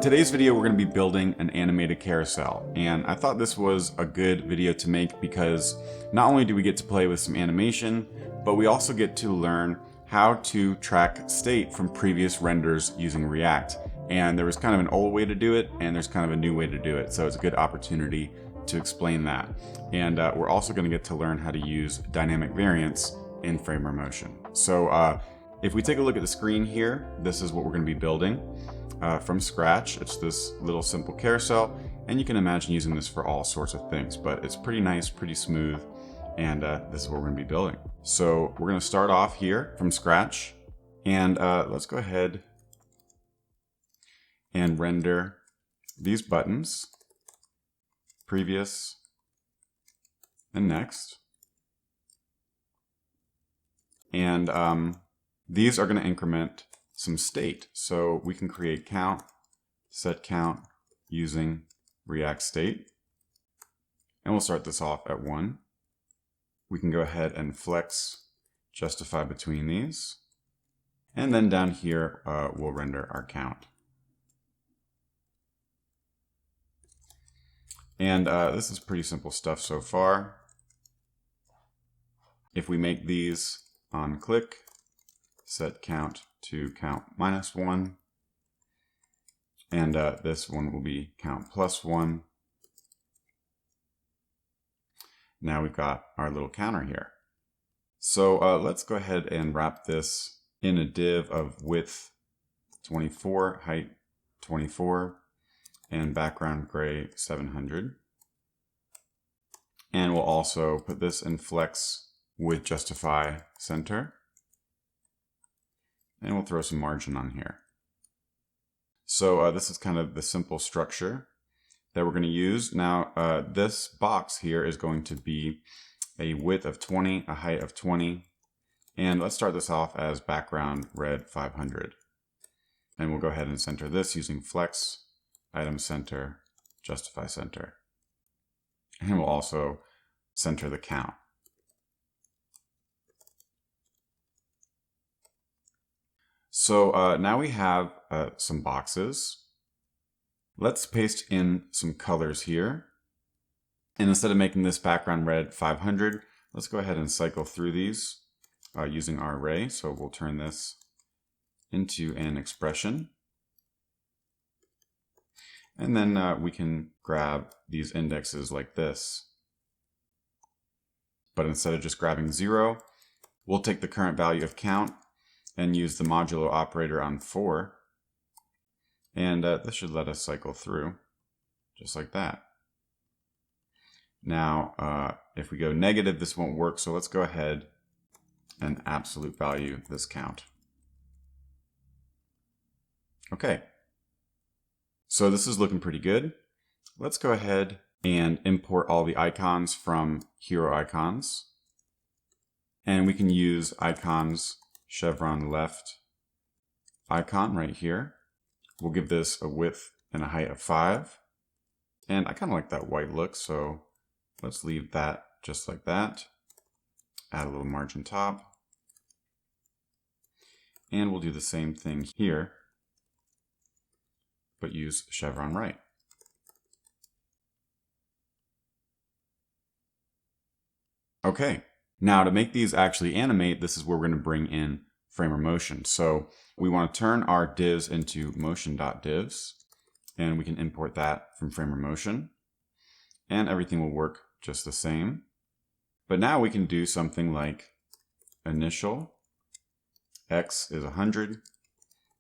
In today's video, we're going to be building an animated carousel, and I thought this was a good video to make because not only do we get to play with some animation, but we also get to learn how to track state from previous renders using React. And there was kind of an old way to do it, and there's kind of a new way to do it, so it's a good opportunity to explain that. And we're also going to get to learn how to use dynamic variants in Framer Motion. So if we take a look at the screen here, this is what we're going to be building. From scratch. It's this little simple carousel, and you can imagine using this for all sorts of things, but it's pretty nice, pretty smooth, and this is what we're going to be building. So we're going to start off here from scratch, and let's go ahead and render these buttons, previous and next, and these are going to increment some state. So we can create count, set count using React state. And we'll start this off at 1. We can go ahead and flex, justify between these. And then down here, we'll render our count. And this is pretty simple stuff so far. If we make these on click, set count to count -1, and this one will be count +1. Now we've got our little counter here. So let's go ahead and wrap this in a div of width 24, height 24, and background gray 700. And we'll also put this in flex with justify center. And we'll throw some margin on here. So this is kind of the simple structure that we're going to use. Now this box here is going to be a width of 20, a height of 20. And let's start this off as background red 500. And we'll go ahead and center this using flex, item center, justify center. And we'll also center the count. So now we have some boxes. Let's paste in some colors here. And instead of making this background red 500, let's go ahead and cycle through these using our array. So we'll turn this into an expression. And then we can grab these indexes like this. But instead of just grabbing 0, we'll take the current value of count and use the modulo operator on 4. And this should let us cycle through, just like that. Now, if we go negative, this won't work, so let's go ahead and absolute value this count. Okay, so this is looking pretty good. Let's go ahead and import all the icons from hero icons. And we can use icons chevron left icon right here. We'll give this a width and a height of 5. And I kind of like that white look, so let's leave that just like that. Add a little margin top. And we'll do the same thing here, but use chevron right. Okay. Now to make these actually animate, this is where we're going to bring in Framer Motion. So we want to turn our divs into motion.divs, and we can import that from Framer Motion, and everything will work just the same. But now we can do something like initial x is 100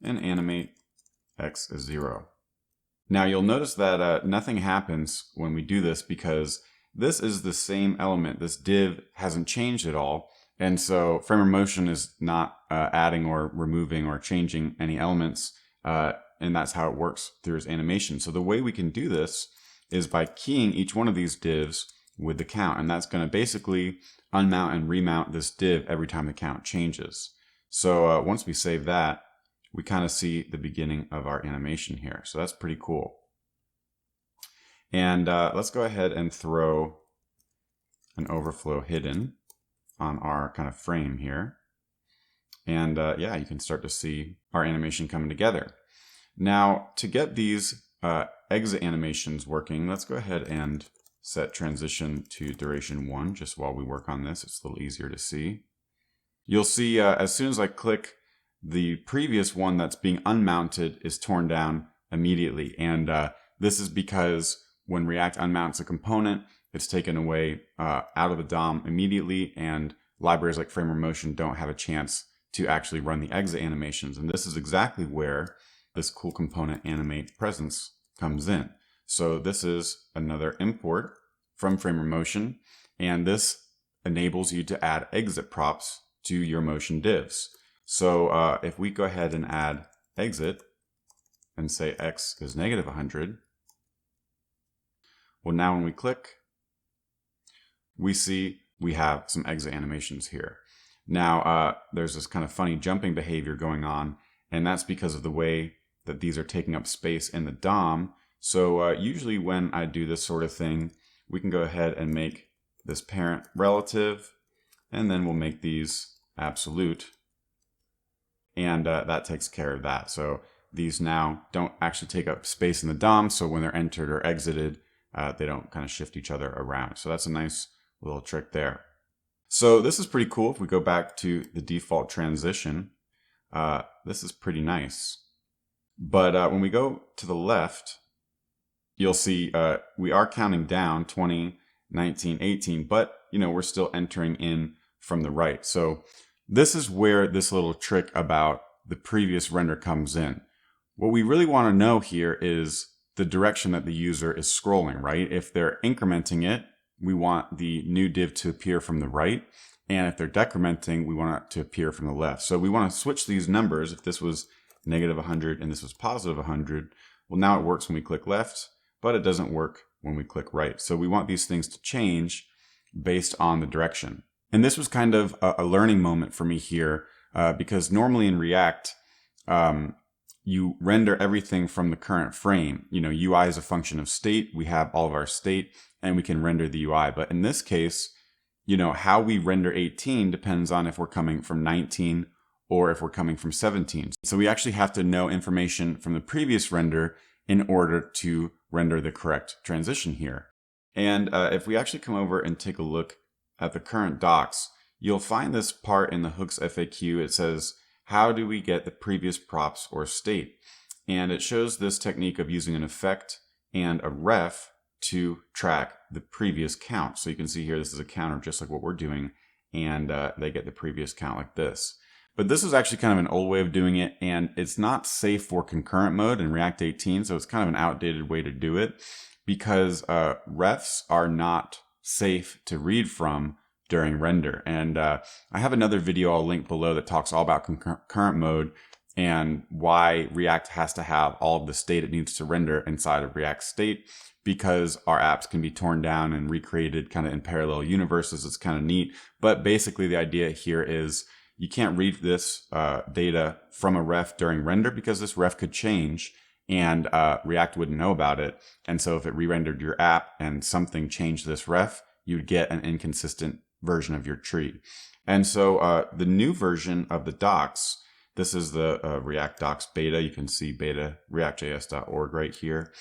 and animate x is 0. Now you'll notice that nothing happens when we do this because this is the same element. This div hasn't changed at all. And so Framer Motion is not adding or removing or changing any elements. And that's how it works through its animation. So the way we can do this is by keying each one of these divs with the count. And that's going to basically unmount and remount this div every time the count changes. So once we save that, we kind of see the beginning of our animation here. So that's pretty cool. And let's go ahead and throw an overflow hidden on our kind of frame here. And yeah, you can start to see our animation coming together. Now, to get these exit animations working, let's go ahead and set transition to duration 1 just while we work on this. It's a little easier to see. You'll see as soon as I click, the previous one that's being unmounted is torn down immediately. And this is because when React unmounts a component, it's taken away out of the DOM immediately, and libraries like Framer Motion don't have a chance to actually run the exit animations. And this is exactly where this cool component animate presence comes in. So this is another import from Framer Motion, and this enables you to add exit props to your motion divs. So if we go ahead and add exit and say x is negative 100, well, now when we click, we see we have some exit animations here. Now there's this kind of funny jumping behavior going on, and that's because of the way that these are taking up space in the DOM. So usually when I do this sort of thing, we can go ahead and make this parent relative, and then we'll make these absolute, and that takes care of that. So these now don't actually take up space in the DOM, so when they're entered or exited, they don't kind of shift each other around. So that's a nice little trick there. So this is pretty cool. If we go back to the default transition, this is pretty nice. But when we go to the left, you'll see we are counting down 20, 19, 18, but we're still entering in from the right. So this is where this little trick about the previous render comes in. What we really want to know here is the direction that the user is scrolling, right? If they're incrementing it, we want the new div to appear from the right. And if they're decrementing, we want it to appear from the left. So we want to switch these numbers. If this was negative 100 and this was positive 100, well, now it works when we click left, but it doesn't work when we click right. So we want these things to change based on the direction. And this was kind of a learning moment for me here, because normally in React, you render everything from the current frame. UI is a function of state. We have all of our state, and we can render the UI. But in this case, how we render 18 depends on if we're coming from 19 or if we're coming from 17. So we actually have to know information from the previous render in order to render the correct transition here. And if we actually come over and take a look at the current docs, you'll find this part in the hooks FAQ. It says, how do we get the previous props or state? And it shows this technique of using an effect and a ref to track the previous count. So you can see here, this is a counter just like what we're doing, and they get the previous count like this. But this is actually kind of an old way of doing it, and it's not safe for concurrent mode in React 18, so it's kind of an outdated way to do it, because refs are not safe to read from during render. And I have another video I'll link below that talks all about concurrent mode and why React has to have all of the state it needs to render inside of React state, because our apps can be torn down and recreated kind of in parallel universes. It's kind of neat. But basically the idea here is you can't read this data from a ref during render, because this ref could change and React wouldn't know about it. And so if it re-rendered your app and something changed this ref, you'd get an inconsistent version of your tree. And so the new version of the docs, this is the React docs beta. You can see beta reactjs.org right here.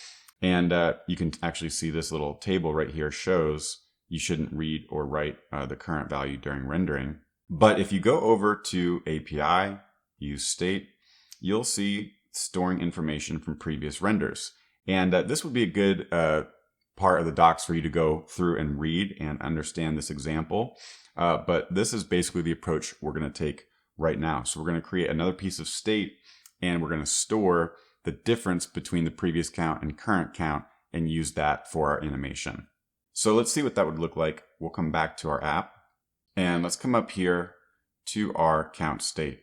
And you can actually see this little table right here shows you shouldn't read or write the current value during rendering. But if you go over to API, use state, you'll see storing information from previous renders. And this would be a good part of the docs for you to go through and read and understand this example. But this is basically the approach we're going to take right now. So we're going to create another piece of state, and we're going to store the difference between the previous count and current count and use that for our animation. So let's see what that would look like. We'll come back to our app, and let's come up here to our count state.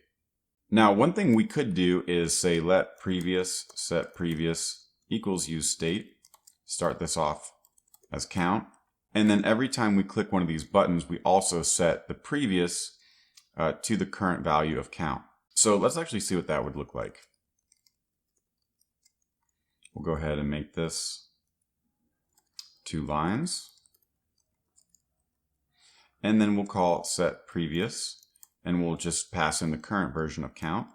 Now, one thing we could do is say let previous set previous equals use state. Start this off as count. And then every time we click one of these buttons, we also set the previous to the current value of count. So let's actually see what that would look like. We'll go ahead and make this 2 lines. And then we'll call set previous, and we'll just pass in the current version of count.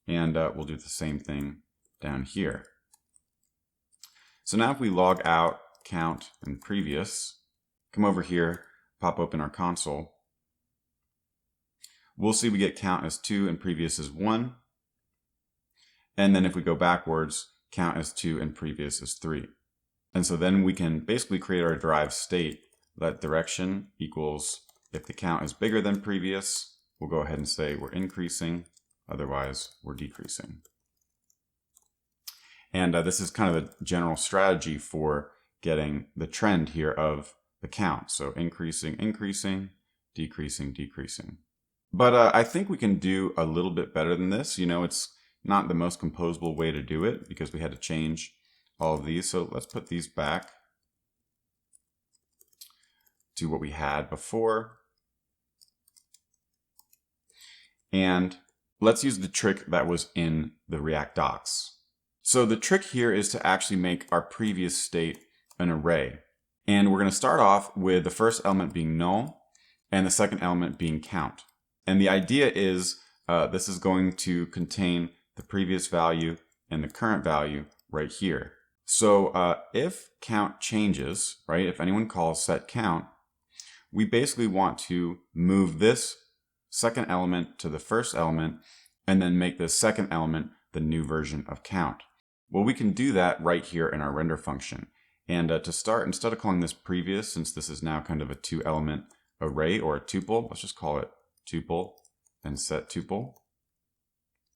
And we'll do the same thing down here. So now if we log out count and previous, come over here, pop open our console, we'll see we get count as 2 and previous as 1. And then if we go backwards, count as 2 and previous as 3. And so then we can basically create our derived state. Let direction equals, if the count is bigger than previous, we'll go ahead and say we're increasing, otherwise we're decreasing. And this is kind of the general strategy for getting the trend here of the count. So increasing, increasing, decreasing, decreasing. But I think we can do a little bit better than this. You know, it's not the most composable way to do it because we had to change all of these. So let's put these back to what we had before. And let's use the trick that was in the React docs. So the trick here is to actually make our previous state an array. And we're going to start off with the first element being null and the second element being count. And the idea is this is going to contain the previous value and the current value right here. So if count changes, right, if anyone calls set count, we basically want to move this second element to the first element and then make the second element the new version of count. Well, we can do that right here in our render function. And to start, instead of calling this previous, since this is now kind of a 2-element array or a tuple, let's just call it tuple and set tuple.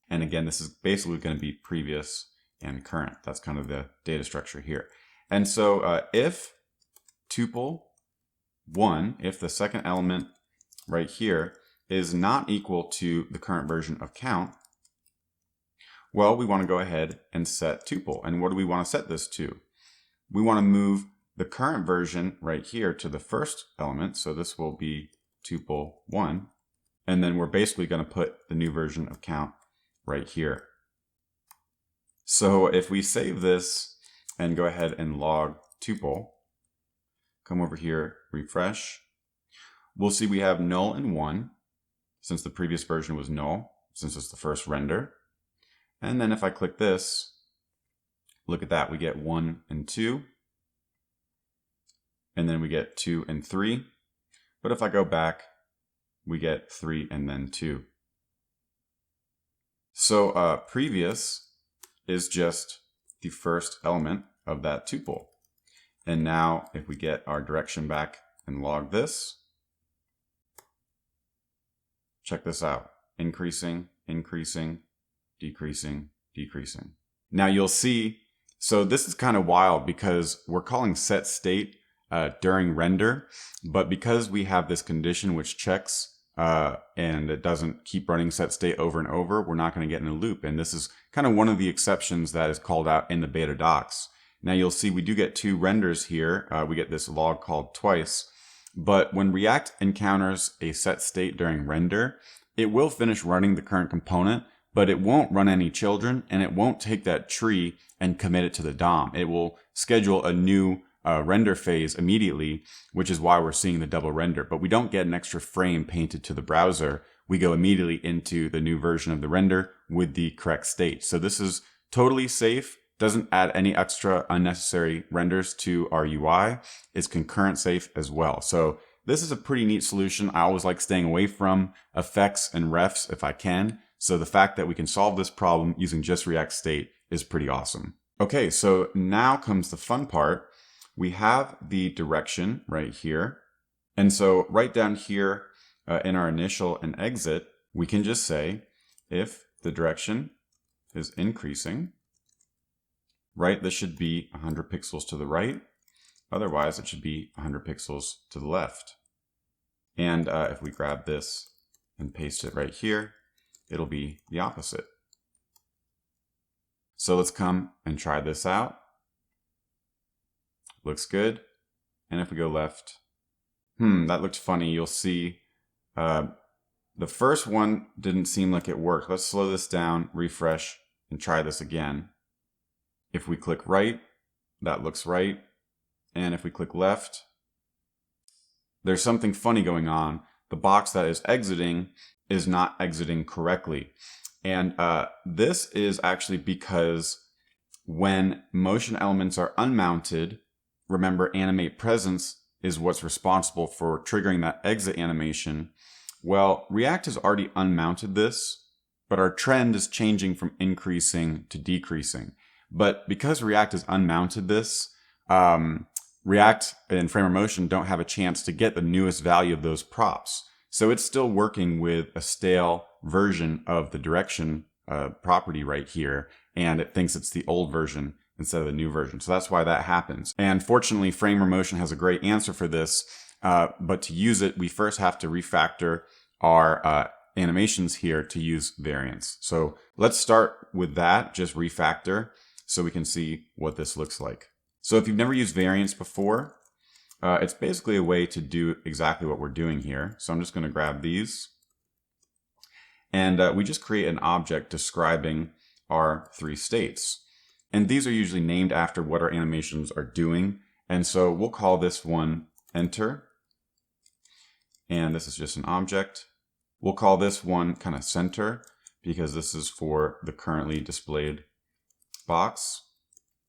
And again, this is basically going to be previous and current. That's kind of the data structure here. And so if tuple 1, if the second element right here is not equal to the current version of count, well, we want to go ahead and set tuple. And what do we want to set this to? We want to move the current version right here to the first element. So this will be tuple 1. And then we're basically going to put the new version of count right here. So if we save this and go ahead and log tuple, come over here, refresh, we'll see we have null and 1, since the previous version was null, since it's the first render. And then if I click this, look at that, we get 1 and 2. And then we get 2 and 3. But if I go back, we get 3 and then 2. So previous is just the first element of that tuple. And now if we get our direction back and log this, check this out. Increasing, increasing, decreasing, decreasing. Now you'll see, so this is kind of wild because we're calling set state during render, but because we have this condition which checks and it doesn't keep running set state over and over, we're not going to get in a loop. And this is kind of one of the exceptions that is called out in the beta docs. Now you'll see we do get 2 renders here. We get this log called twice, but when React encounters a set state during render, it will finish running the current component, but it won't run any children and it won't take that tree and commit it to the DOM. It will schedule a new render phase immediately, which is why we're seeing the double render, but we don't get an extra frame painted to the browser. We go immediately into the new version of the render with the correct state. So this is totally safe, doesn't add any extra unnecessary renders to our UI. It's concurrent safe as well. So this is a pretty neat solution. I always like staying away from effects and refs if I can. So the fact that we can solve this problem using just React State is pretty awesome. Okay, so now comes the fun part. We have the direction right here. And so right down here in our initial and exit, we can just say if the direction is increasing, right, this should be 100 pixels to the right. Otherwise, it should be 100 pixels to the left. And if we grab this and paste it right here, it'll be the opposite. So let's come and try this out. Looks good. And if we go left, that looked funny. You'll see the first one didn't seem like it worked. Let's slow this down, refresh, and try this again. If we click right, that looks right. And if we click left, there's something funny going on. The box that is exiting is not exiting correctly. And this is actually because when motion elements are unmounted, remember animate presence is what's responsible for triggering that exit animation. Well, React has already unmounted this, but our trend is changing from increasing to decreasing. But because React has unmounted this, React and Framer Motion don't have a chance to get the newest value of those props. So it's still working with a stale version of the direction property right here, and it thinks it's the old version instead of the new version. So that's why that happens. And fortunately, Framer Motion has a great answer for this, but to use it, we first have to refactor our animations here to use variance. So let's start with that, just refactor, so we can see what this looks like. So if you've never used variance before, it's basically a way to do exactly what we're doing here. So I'm just going to grab these. And we just create an object describing our three states. And these are usually named after what our animations are doing. And so we'll call this one enter. And this is just an object. We'll call this one kind of center because this is for the currently displayed box.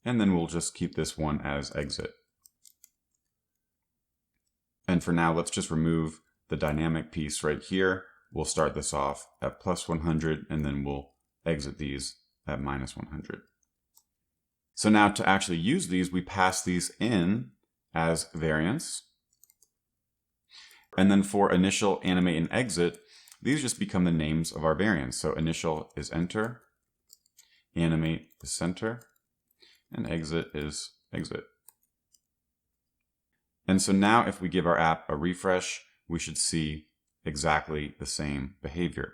And then we'll just keep this one as exit. And for now, let's just remove the dynamic piece right here. We'll start this off at plus 100, and then we'll exit these at minus 100. So now to actually use these, we pass these in as variance. And then for initial, animate, and exit, these just become the names of our variants. So initial is enter, animate is center, and exit is exit. And so now if we give our app a refresh, we should see exactly the same behavior.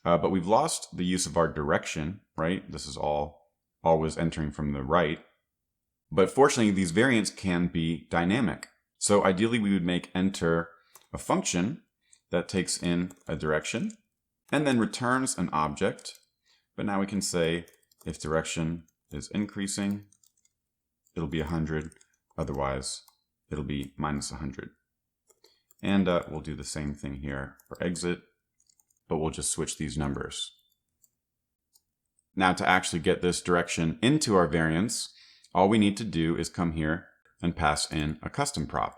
But we've lost the use of our direction, right? This is always entering from the right. But fortunately, these variants can be dynamic. So ideally, we would make enter a function that takes in a direction and then returns an object. But now we can say if direction is increasing, it'll be 100. Otherwise, it'll be minus 100. And we'll do the same thing here for exit, but we'll just switch these numbers. Now to actually get this direction into our variance, all we need to do is come here and pass in a custom prop.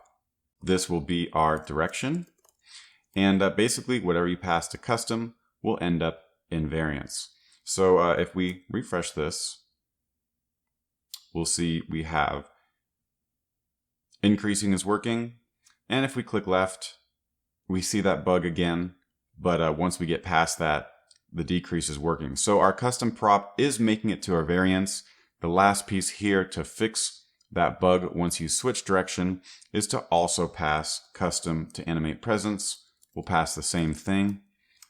This will be our direction. And basically whatever you pass to custom will end up in variance. So if we refresh this, we'll see we have increasing is working. And if we click left, we see that bug again. But once we get past that, the decrease is working. So our custom prop is making it to our variance. The last piece here to fix that bug once you switch direction is to also pass custom to animate presence. We'll pass the same thing.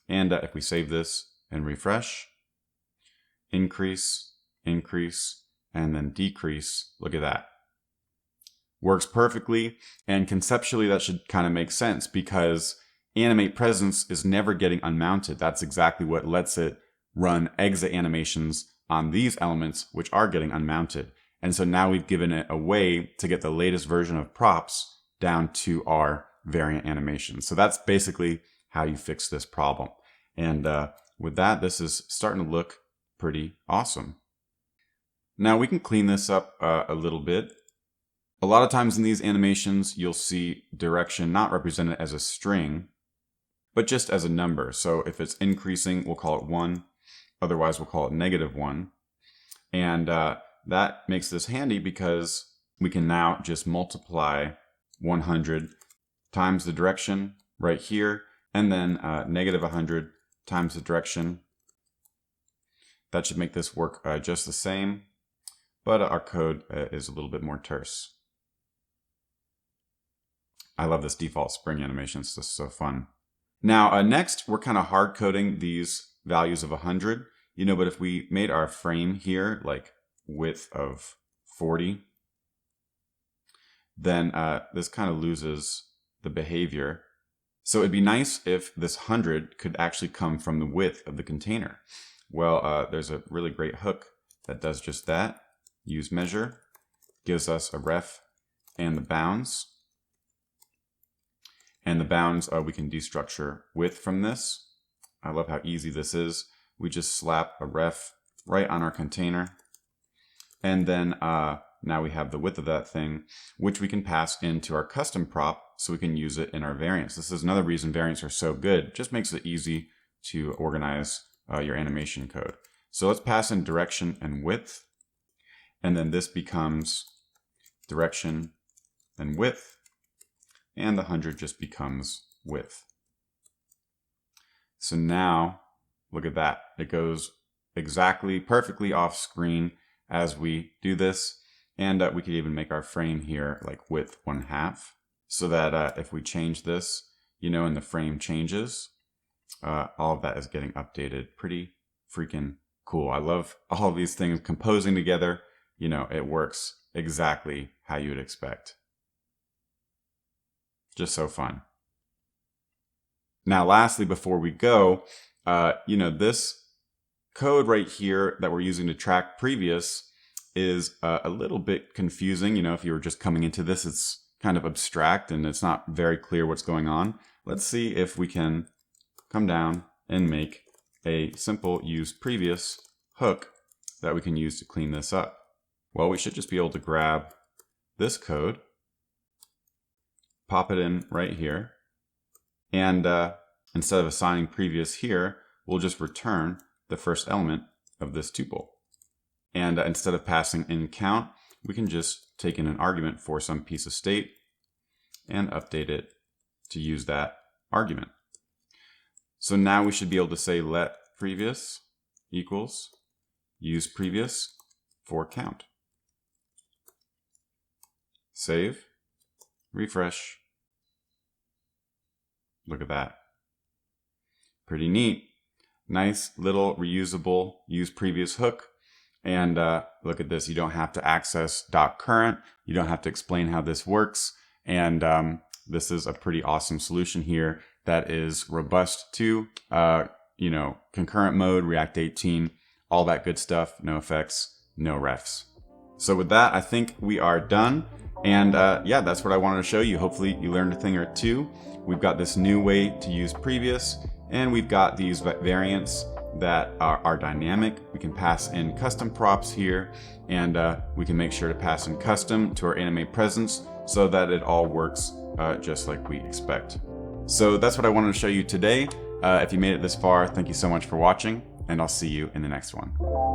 And if we save this and refresh, increase, increase, and then decrease, look at that. Works perfectly, and conceptually that should kind of make sense because animate presence is never getting unmounted. That's exactly what lets it run exit animations on these elements which are getting unmounted. And so now we've given it a way to get the latest version of props down to our variant animation. So that's basically how you fix this problem. And with that, this is starting to look pretty awesome. Now we can clean this up a little bit. A lot of times in these animations, you'll see direction not represented as a string, but just as a number. So if it's increasing, we'll call it 1. Otherwise, we'll call it -1. And that makes this handy because we can now just multiply 100 times the direction right here, and then -100 times the direction. That should make this work just the same, but our code is a little bit more terse. I love this default spring animation. It's just so fun. Now, next, we're kind of hard coding these values of 100, but if we made our frame here, like width of 40, then this kind of loses the behavior. So it'd be nice if this 100 could actually come from the width of the container. Well, there's a really great hook that does just that. useMeasure gives us a ref and the bounds. And the bounds, we can destructure width from this. I love how easy this is. We just slap a ref right on our container. And then now we have the width of that thing, which we can pass into our custom prop so we can use it in our variants. This is another reason variants are so good. It just makes it easy to organize your animation code. So let's pass in direction and width. And then this becomes direction and width. And the 100 just becomes width. So now, look at that. It goes exactly, perfectly off screen as we do this. And we could even make our frame here like width 1/2 so that if we change this, and the frame changes, all of that is getting updated. Pretty freaking cool. I love all of these things composing together. It works exactly how you would expect. Just so fun. Now, lastly, before we go, this code right here that we're using to track previous is a little bit confusing. If you were just coming into this, it's kind of abstract and it's not very clear what's going on. Let's see if we can come down and make a simple usePrevious hook that we can use to clean this up. Well, we should just be able to grab this code, pop it in right here, and instead of assigning previous here, we'll just return the first element of this tuple. And instead of passing in count, we can just take in an argument for some piece of state and update it to use that argument. So now we should be able to say let previous equals usePrevious for count. Save, refresh. Look at that. Pretty neat. Nice little reusable usePrevious hook. And look at this. You don't have to access .current. You don't have to explain how this works. And this is a pretty awesome solution here that is robust to, concurrent mode, React 18, all that good stuff. No effects, no refs. So with that, I think we are done. And yeah, that's what I wanted to show you. Hopefully you learned a thing or two. We've got this new way to use previous, and we've got these variants that are dynamic. We can pass in custom props here, and we can make sure to pass in custom to our animate presence so that it all works just like we expect. So that's what I wanted to show you today. If you made it this far, thank you so much for watching, and I'll see you in the next one.